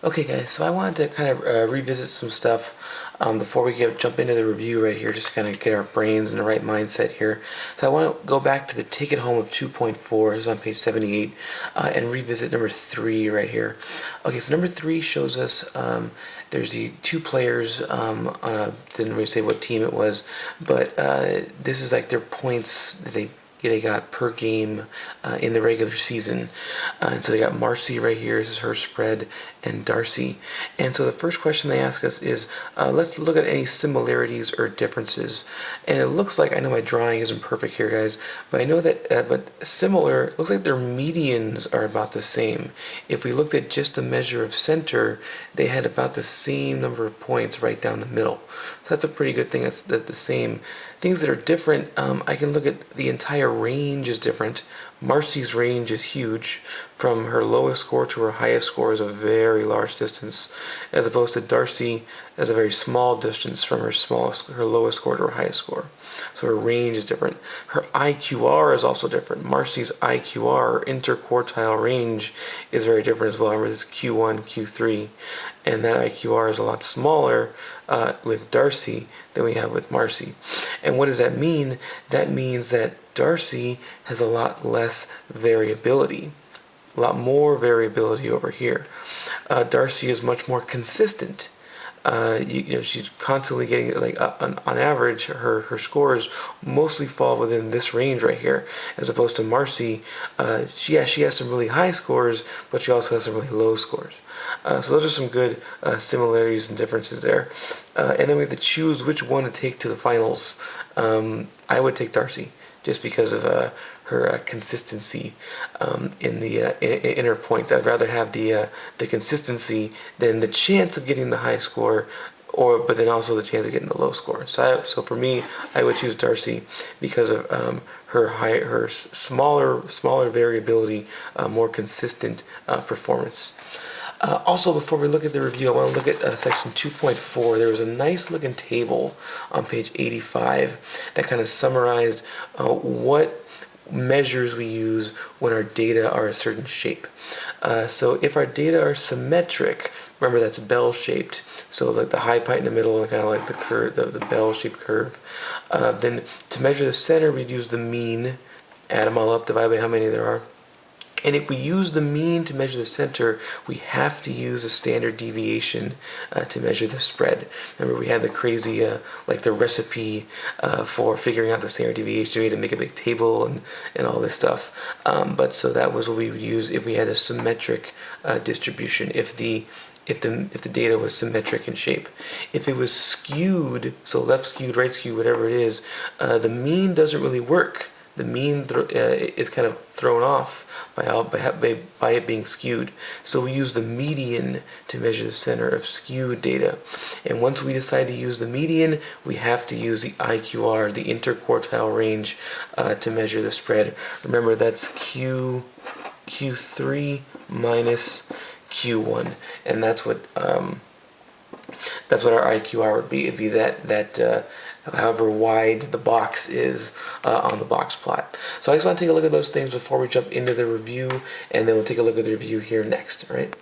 Okay guys, so I wanted to kind of revisit some stuff before we jump into the review right here, just kind of get our brains in the right mindset here. So I want to go back to the take it home of 2.4, this is on page 78, and revisit number 3 right here. Okay, so number 3 shows us there's the two players on a, didn't really say what team it was, but this is like their points that they got per game in the regular season. And so they got Marcy right here, this is her spread, and Darcy. And so the first question they ask us is, let's look at any similarities or differences. And it looks like, I know my drawing isn't perfect here guys, but I know that, but similar, it looks like their medians are about the same. If we looked at just the measure of center, they had about the same number of points right down the middle. So that's a pretty good thing, that's the same. Things that are different, I can look at the entire range is different. Marcy's range is huge. From her lowest score to her highest score is a very large distance, as opposed to Darcy as a very small distance from her lowest score to her highest score. So her range is different. Her IQR is also different. Marcy's IQR, interquartile range, is very different as well. Remember, this is Q1, Q3, and that IQR is a lot smaller with Darcy than we have with Marcy. And what does that mean? That means that Darcy has a lot less variability, a lot more variability over here. Darcy is much more consistent. You know, she's constantly getting, like, on average, her scores mostly fall within this range right here, as opposed to Marcy. She has some really high scores, but she also has some really low scores. So those are some good similarities and differences there. And then we have to choose which one to take to the finals. I would take Darcy, just because of her consistency in her points. I'd rather have the consistency than the chance of getting the high score, but then also the chance of getting the low score. So for me, I would choose Darcy because of her smaller variability, more consistent performance. Also, before we look at the review, I want to look at section 2.4. There was a nice looking table on page 85 that kind of summarized what measures we use when our data are a certain shape. So if our data are symmetric, remember that's bell-shaped, so like the high point in the middle and kind of like the curve, the bell-shaped curve, then to measure the center, we'd use the mean, add them all up, divide by how many there are. And if we use the mean to measure the center, we have to use a standard deviation to measure the spread. Remember, we had the crazy, like the recipe for figuring out the standard deviation. We had to make a big table and all this stuff. But so that was what we would use if we had a symmetric distribution. If the data was symmetric in shape. If it was skewed, so left skewed, right skewed, whatever it is, the mean doesn't really work. The mean is kind of thrown off by it being skewed. So we use the median to measure the center of skewed data. And once we decide to use the median, we have to use the IQR, the interquartile range, to measure the spread. Remember, that's Q3 minus Q1, and that's what our IQR would be. It'd be that however wide the box is on the box plot. So I just want to take a look at those things before we jump into the review, and then we'll take a look at the review here next. All right.